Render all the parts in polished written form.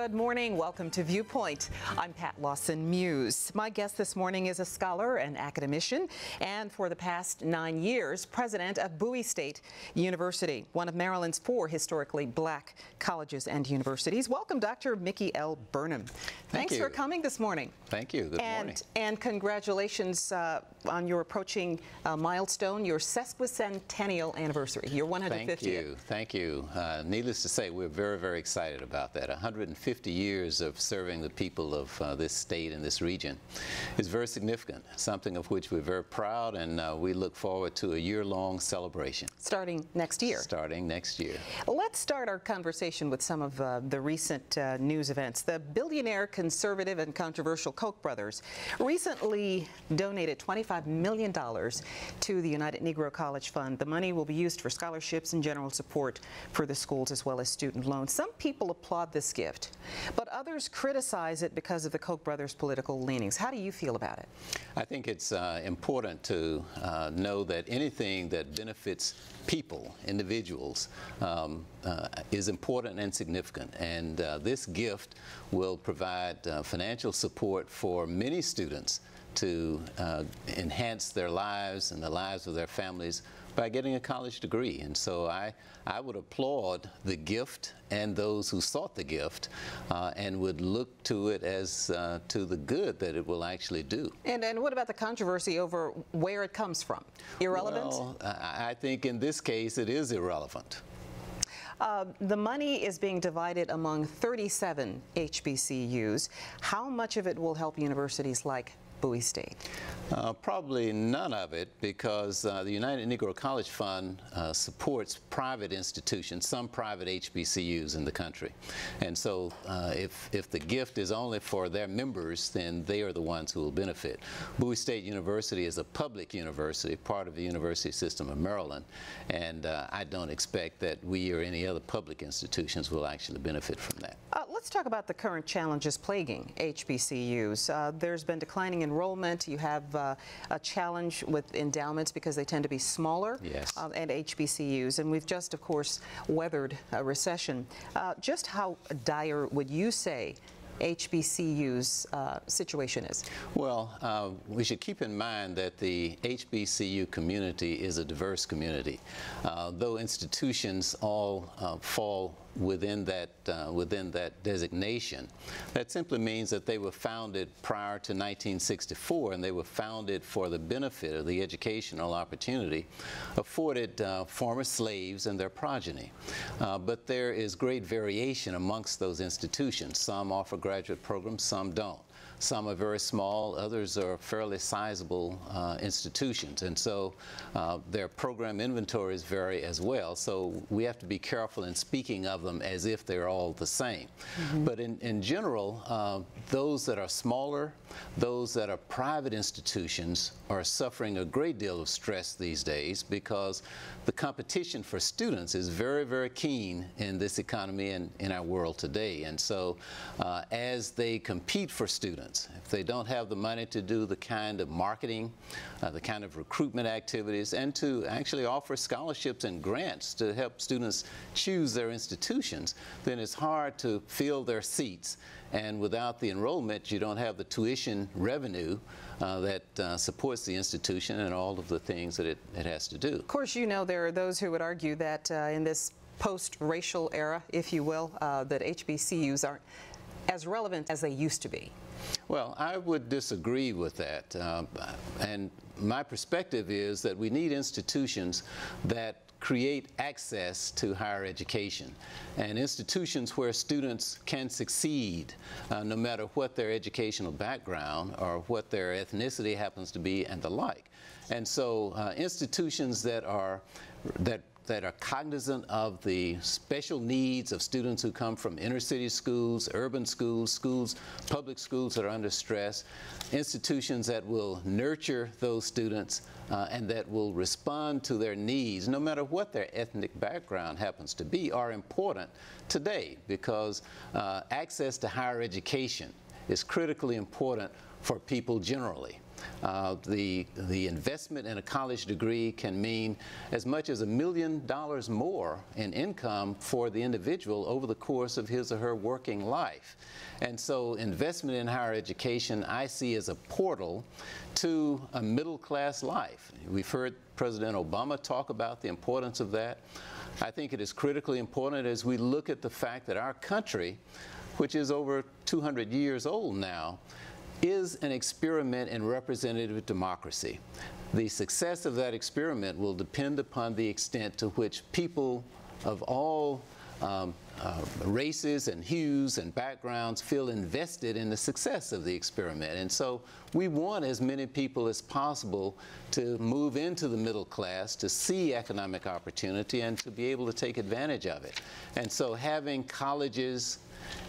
Good morning. Welcome to Viewpoint. I'm Pat Lawson, Muse. My guest this morning is a scholar and academician, and for the past 9 years, president of Bowie State University, one of Maryland's 4 historically black colleges and universities. Welcome, Dr. Mickey L. Burnim. Thanks for coming this morning. Thank you. Good morning. And congratulations on your approaching milestone, your sesquicentennial anniversary, your 150th. Thank you. Needless to say, we're very, very excited about that. 150 years of serving the people of this state and this region is very significant, something of which we're very proud, and we look forward to a year-long celebration. Starting next year. Starting next year. Let's start our conversation with some of the recent news events. The billionaire, conservative, and controversial Koch brothers recently donated $25 million to the United Negro College Fund. The money will be used for scholarships and general support for the schools, as well as student loans. Some people applaud this gift, but others criticize it because of the Koch brothers' political leanings. How do you feel about it? I think it's important to know that anything that benefits people, individuals, is important and significant. And this gift will provide financial support for many students to enhance their lives and the lives of their families by getting a college degree. And so I would applaud the gift and those who sought the gift and would look to it as to the good that it will actually do. And what about the controversy over where it comes from? Irrelevant? Well, I think in this case it is irrelevant. The money is being divided among 37 HBCUs. How much of it will help universities like Bowie State? Probably none of it, because the United Negro College Fund supports private institutions, some private HBCUs in the country. And so if the gift is only for their members, then they are the ones who will benefit. Bowie State University is a public university, part of the university system of Maryland, and I don't expect that we or any other public institutions will actually benefit from that. Let's talk about the current challenges plaguing HBCUs. There's been declining enrollment. You have a challenge with endowments because they tend to be smaller. Yes. And HBCUs. And we've just, of course, weathered a recession. Just how dire would you say HBCU's situation is? Well, we should keep in mind that the HBCU community is a diverse community. Though institutions all fall within that designation, that simply means that they were founded prior to 1964, and they were founded for the benefit of the educational opportunity afforded former slaves and their progeny. But there is great variation amongst those institutions. Some offer graduate programs, some don't. Some are very small, others are fairly sizable institutions, and so their program inventories vary as well. So we have to be careful in speaking of them as if they're all the same. Mm-hmm. But in general, those that are smaller, those that are private institutions are suffering a great deal of stress these days, because the competition for students is very, very keen in this economy and in our world today. And so as they compete for students, if they don't have the money to do the kind of marketing, the kind of recruitment activities, and to actually offer scholarships and grants to help students choose their institutions, then it's hard to fill their seats. And without the enrollment, you don't have the tuition revenue that supports the institution and all of the things that it has to do. Of course, you know, there are those who would argue that in this post-racial era, if you will, that HBCUs aren't as relevant as they used to be. Well, I would disagree with that. And my perspective is that we need institutions that create access to higher education, and institutions where students can succeed no matter what their educational background or what their ethnicity happens to be and the like. And so institutions that are cognizant of the special needs of students who come from inner city schools, urban schools, public schools that are under stress, institutions that will nurture those students and that will respond to their needs, no matter what their ethnic background happens to be, are important today, because access to higher education is critically important for people generally. The investment in a college degree can mean as much as $1 million more in income for the individual over the course of his or her working life. And so investment in higher education I see as a portal to a middle-class life. We've heard President Obama talk about the importance of that. I think it is critically important as we look at the fact that our country, which is over 200 years old now, is an experiment in representative democracy. The success of that experiment will depend upon the extent to which people of all races and hues and backgrounds feel invested in the success of the experiment. And so we want as many people as possible to move into the middle class, to see economic opportunity, and to be able to take advantage of it. And so having colleges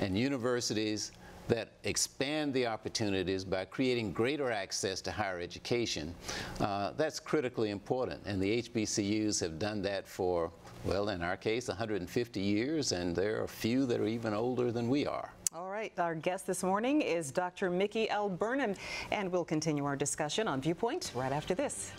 and universities that expand the opportunities by creating greater access to higher education, that's critically important. And the HBCUs have done that for, well, in our case, 150 years, and there are a few that are even older than we are. All right, our guest this morning is Dr. Mickey L. Burnim, and we'll continue our discussion on Viewpoint right after this.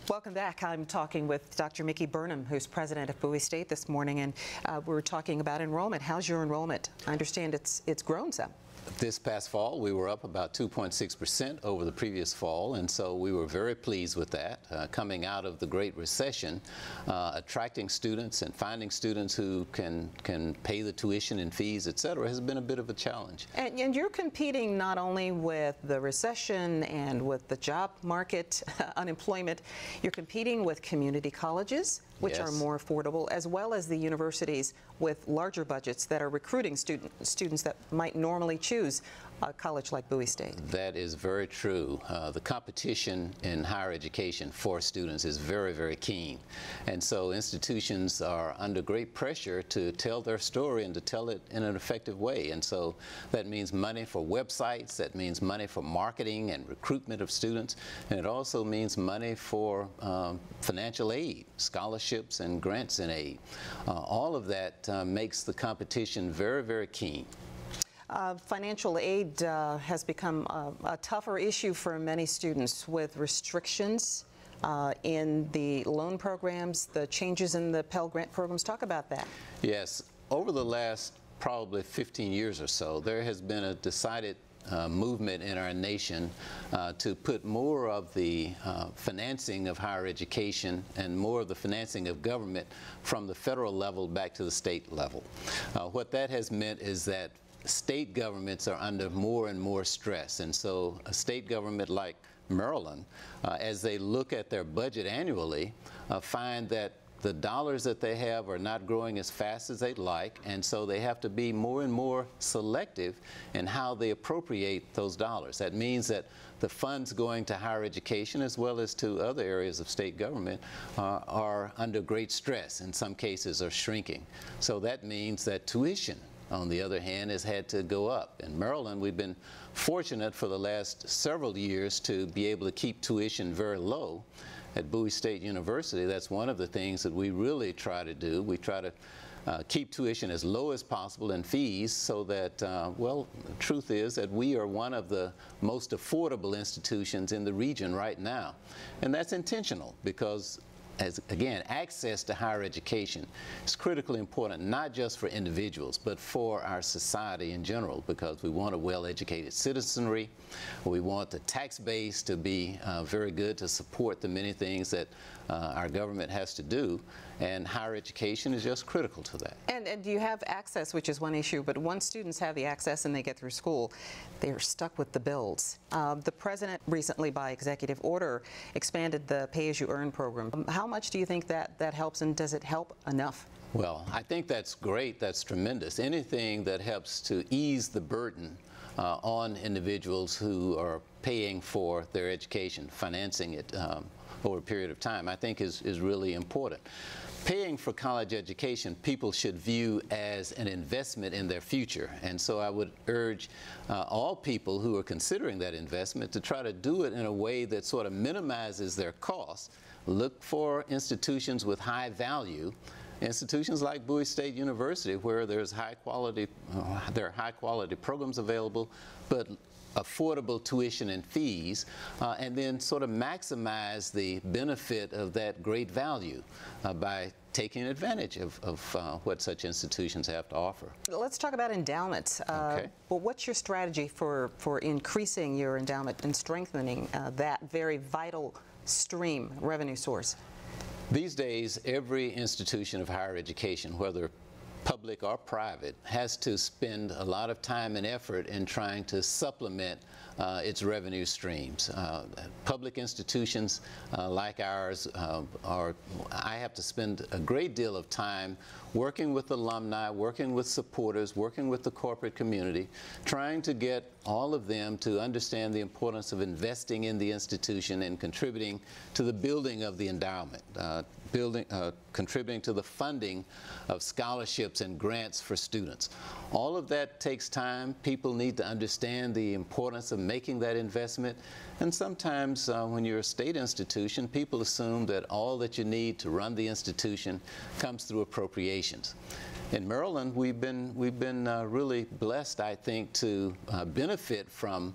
Welcome back. I'm talking with Dr. Mickey Burnim, who's president of Bowie State this morning, and we're talking about enrollment. How's your enrollment? I understand it's grown some. This past fall, we were up about 2.6% over the previous fall, and so we were very pleased with that. Coming out of the Great Recession, attracting students and finding students who can pay the tuition and fees, et cetera, has been a bit of a challenge. And you're competing not only with the recession and with the job market, unemployment, you're competing with community colleges, which are more affordable, as well as the universities with larger budgets that are recruiting students that might normally choose a college like Bowie State. That is very true. The competition in higher education for students is very, very keen. And so institutions are under great pressure to tell their story and to tell it in an effective way. And so that means money for websites, that means money for marketing and recruitment of students, and it also means money for financial aid, scholarships and grants and aid. All of that makes the competition very, very keen. Financial aid has become a tougher issue for many students with restrictions in the loan programs, the changes in the Pell Grant programs. Talk about that. Yes. Over the last probably 15 years or so, there has been a decided movement in our nation to put more of the financing of higher education and more of the financing of government from the federal level back to the state level. What that has meant is that state governments are under more and more stress, and so a state government like Maryland, as they look at their budget annually, find that the dollars that they have are not growing as fast as they'd like, and so they have to be more and more selective in how they appropriate those dollars. That means that the funds going to higher education as well as to other areas of state government are under great stress. In some cases are shrinking. So that means that tuition, on the other hand, has had to go up. In Maryland, we've been fortunate for the last several years to be able to keep tuition very low. At Bowie State University, that's one of the things that we really try to do. We try to keep tuition as low as possible and fees so that, well, the truth is that we are one of the most affordable institutions in the region right now. And that's intentional because, again, access to higher education is critically important, not just for individuals, but for our society in general, because we want a well-educated citizenry. We want the tax base to be very good to support the many things that our government has to do, and higher education is just critical to that. And you have access, which is one issue, but once students have the access and they get through school, they are stuck with the bills. The president recently, by executive order, expanded the pay-as-you-earn program. How much do you think that helps, and does it help enough? Well, I think that's great. That's tremendous. Anything that helps to ease the burden on individuals who are paying for their education, financing it over a period of time, I think is really important. Paying for college education, people should view as an investment in their future. And so I would urge all people who are considering that investment to try to do it in a way that sort of minimizes their costs. Look for institutions with high value institutions like Bowie State University, where there's there are high-quality programs available, but affordable tuition and fees, and then sort of maximize the benefit of that great value by taking advantage of what such institutions have to offer. Let's talk about endowments. Okay. Well, what's your strategy for increasing your endowment and strengthening that very vital stream revenue source? These days, every institution of higher education, whether public or private, has to spend a lot of time and effort in trying to supplement its revenue streams. Public institutions like ours I have to spend a great deal of time working with alumni, working with supporters, working with the corporate community, trying to get all of them to understand the importance of investing in the institution and contributing to the building of the endowment, contributing to the funding of scholarships and grants for students. All of that takes time. People need to understand the importance of making that investment. And sometimes when you're a state institution, people assume that all that you need to run the institution comes through appropriations. In Maryland, we've been really blessed, I think, to benefit from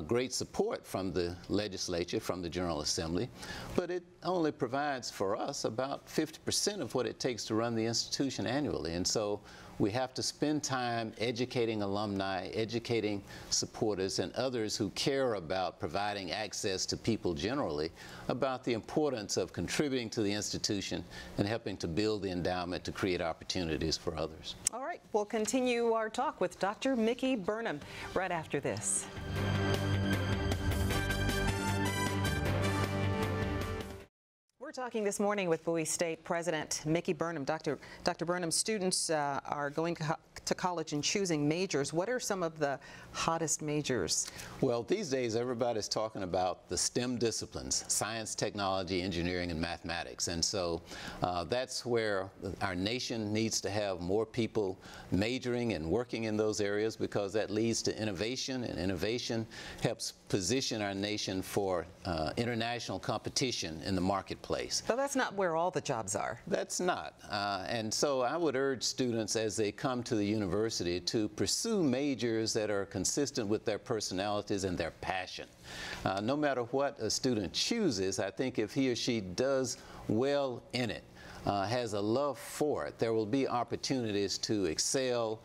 great support from the legislature, from the General Assembly, but it only provides for us about 50% of what it takes to run the institution annually. And so we have to spend time educating alumni, educating supporters, and others who care about providing access to people generally about the importance of contributing to the institution and helping to build the endowment to create opportunities for others. All right, we'll continue our talk with Dr. Mickey Burnim right after this. We're talking this morning with Bowie State President Mickey Burnim. Dr. Burnim, students are going to college and choosing majors. What are some of the hottest majors? Well, these days everybody's talking about the STEM disciplines: science, technology, engineering, and mathematics. And so that's where our nation needs to have more people majoring and working in those areas, because that leads to innovation, and innovation helps position our nation for international competition in the marketplace. But that's not where all the jobs are. That's not. And so I would urge students as they come to the university to pursue majors that are consistent with their personalities and their passion. No matter what a student chooses, I think if he or she does well in it, has a love for it, there will be opportunities to excel,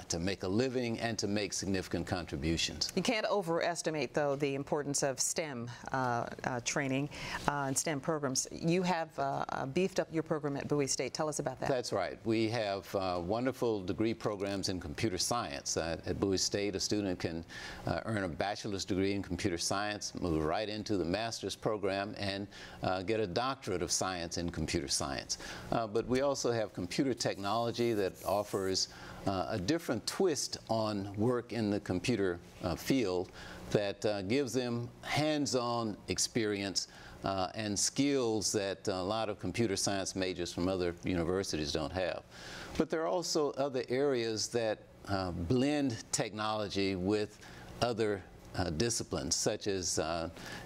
to make a living, and to make significant contributions. You can't overestimate, though, the importance of STEM training and STEM programs. You have beefed up your program at Bowie State. Tell us about that. That's right. We have wonderful degree programs in computer science. At Bowie State, a student can earn a bachelor's degree in computer science, move right into the master's program, and get a doctorate of science in computer science. But we also have computer technology that offers a different twist on work in the computer field that gives them hands-on experience and skills that a lot of computer science majors from other universities don't have. But there are also other areas that blend technology with other disciplines, such as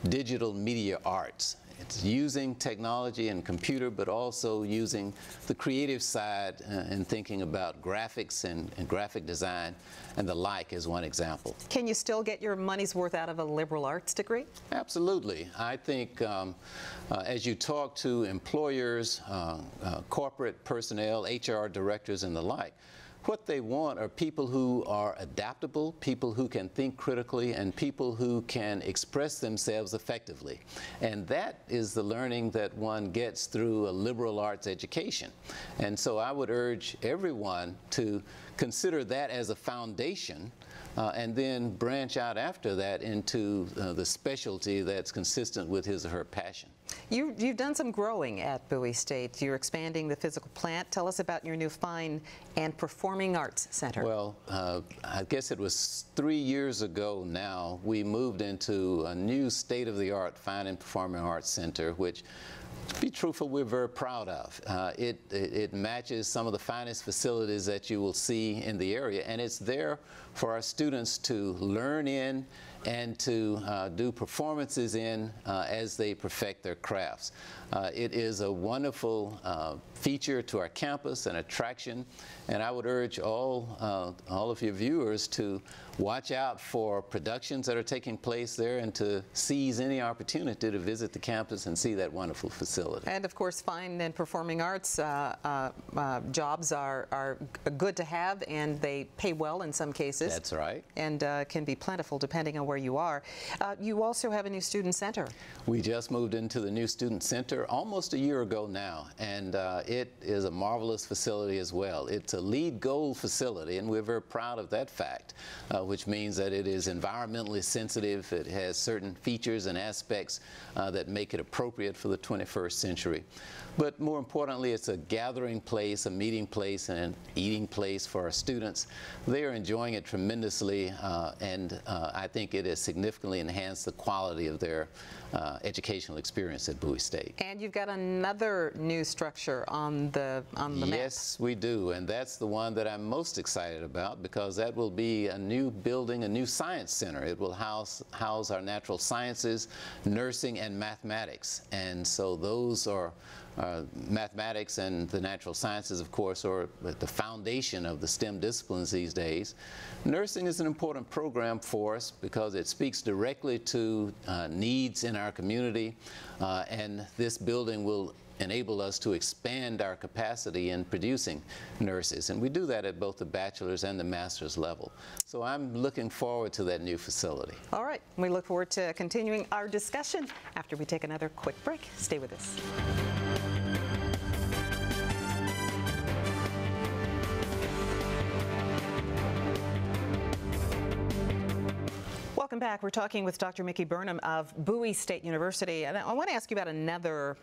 digital media arts. It's using technology and computer, but also using the creative side and thinking about graphics and graphic design and the like is one example. Can you still get your money's worth out of a liberal arts degree? Absolutely. I think as you talk to employers, corporate personnel, HR directors, and the like, what they want are people who are adaptable, people who can think critically, and people who can express themselves effectively. And that is the learning that one gets through a liberal arts education. And so I would urge everyone to consider that as a foundation and then branch out after that into the specialty that's consistent with his or her passion. You've done some growing at Bowie State. You're expanding the physical plant. Tell us about your new Fine and Performing Arts Center. Well, I guess it was 3 years ago now, we moved into a new state-of-the-art Fine and Performing Arts Center, which, to be truthful, we're very proud of. It matches some of the finest facilities that you will see in the area, and it's there for our students to learn in and to do performances in as they perfect their crafts. It is a wonderful feature to our campus, an attraction, and I would urge all of your viewers to watch out for productions that are taking place there and to seize any opportunity to visit the campus and see that wonderful facility. And of course, fine and performing arts jobs are good to have, and they pay well in some cases. That's right. And can be plentiful depending on where you are. You also have a new student center. We just moved into the new student center almost a year ago now, and it is a marvelous facility as well. It's a LEED Gold facility, and we're very proud of that fact, which means that it is environmentally sensitive. It has certain features and aspects that make it appropriate for the 21st century. But more importantly, it's a gathering place, a meeting place, and an eating place for our students. They are enjoying it tremendously, and I think it has significantly enhanced the quality of their educational experience at Bowie State. And you've got another new structure on the map. Yes, we do, and that's the one that I'm most excited about, because that will be a new building, a new science center. It will house our natural sciences, nursing, and mathematics. And so those are mathematics and the natural sciences, of course, are the foundation of the STEM disciplines these days. Nursing is an important program for us because it speaks directly to needs in our community, and this building will enable us to expand our capacity in producing nurses. And we do that at both the bachelor's and the master's level. So I'm looking forward to that new facility. All right. We look forward to continuing our discussion after we take another quick break. Stay with us. Welcome back. We're talking with Dr. Mickey Burnim of Bowie State University. And I want to ask you about another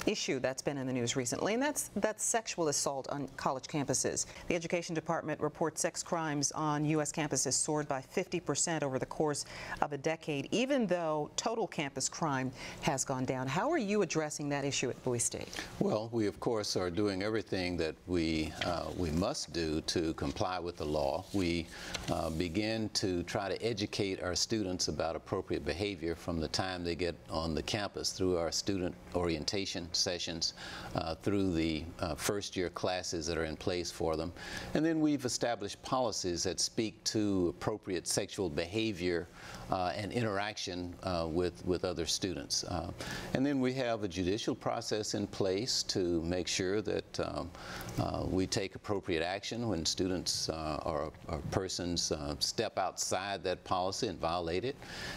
issue that's been in the news recently, and that's sexual assault on college campuses. The Education Department reports sex crimes on U.S. campuses soared by 50% over the course of a decade, even though total campus crime has gone down. How are you addressing that issue at Bowie State? Well, we of course are doing everything that we must do to comply with the law. We begin to try to educate our students about appropriate behavior from the time they get on the campus through our student orientation sessions, through the first-year classes that are in place for them. And then we've established policies that speak to appropriate sexual behavior and interaction with other students. And then we have a judicial process in place to make sure that we take appropriate action when students or persons step outside that policy and violate it.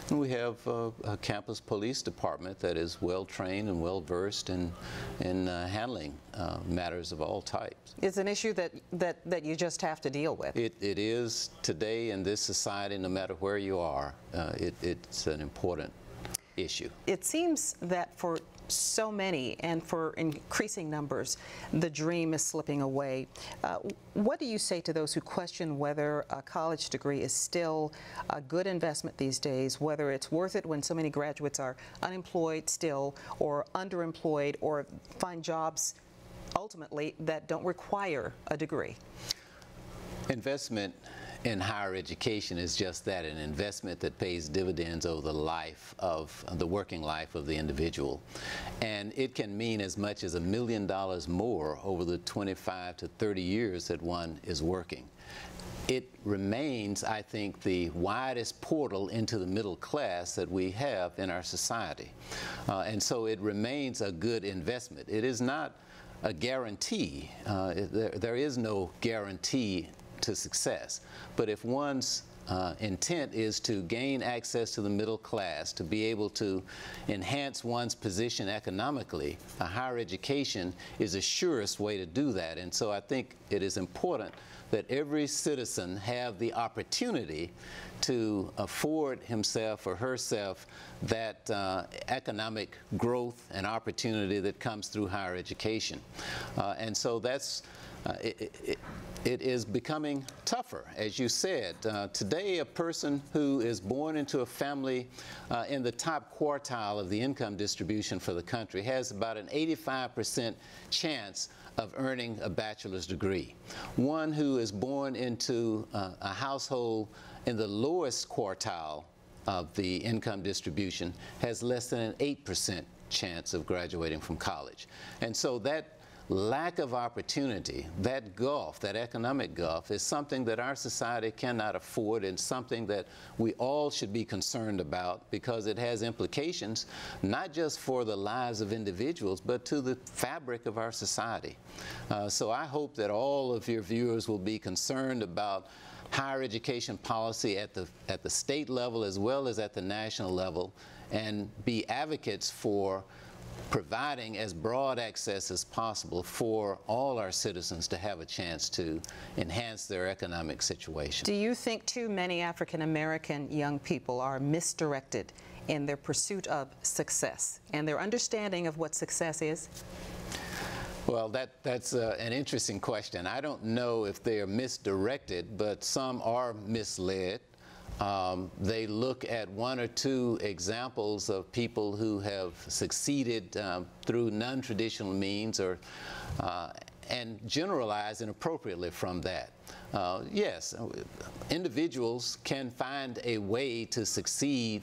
And we have a campus police department that is well-trained and well-versed in handling matters of all types. It's an issue that you just have to deal with. It is today in this society, no matter where you are, it's an important issue. It seems that for so many and for increasing numbers, the dream is slipping away. What do you say to those who question whether a college degree is still a good investment these days, whether it's worth it when so many graduates are unemployed still, or underemployed, or find jobs ultimately that don't require a degree? Investment in higher education is just that, an investment that pays dividends over the life of the working life of the individual. And it can mean as much as $1 million more over the 25 to 30 years that one is working. It remains, I think, the widest portal into the middle class that we have in our society. And so it remains a good investment. It is not a guarantee. There is no guarantee to success. But if one's intent is to gain access to the middle class, to be able to enhance one's position economically, a higher education is the surest way to do that. And so I think it is important that every citizen have the opportunity to afford himself or herself that economic growth and opportunity that comes through higher education. And so that's it is becoming tougher, as you said. Today, a person who is born into a family in the top quartile of the income distribution for the country has about an 85% chance of earning a bachelor's degree. One who is born into a household in the lowest quartile of the income distribution has less than an 8% chance of graduating from college. And so that lack of opportunity, that gulf, that economic gulf, is something that our society cannot afford, and something that we all should be concerned about, because it has implications not just for the lives of individuals, but to the fabric of our society. So I hope that all of your viewers will be concerned about higher education policy at the state level as well as at the national level, and be advocates for providing as broad access as possible for all our citizens to have a chance to enhance their economic situation. Do you think too many African American young people are misdirected in their pursuit of success and their understanding of what success is? Well, that's an interesting question. I don't know if they are misdirected, but some are misled. They look at one or two examples of people who have succeeded through non-traditional means, and generalize inappropriately from that. Yes, individuals can find a way to succeed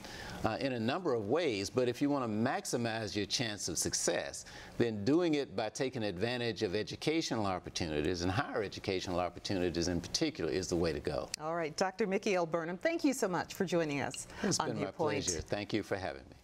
in a number of ways, but if you want to maximize your chance of success, then doing it by taking advantage of educational opportunities, and higher educational opportunities in particular, is the way to go. All right, Dr. Mickey L. Burnim, thank you so much for joining us on Viewpoint. It's been my pleasure. Thank you for having me.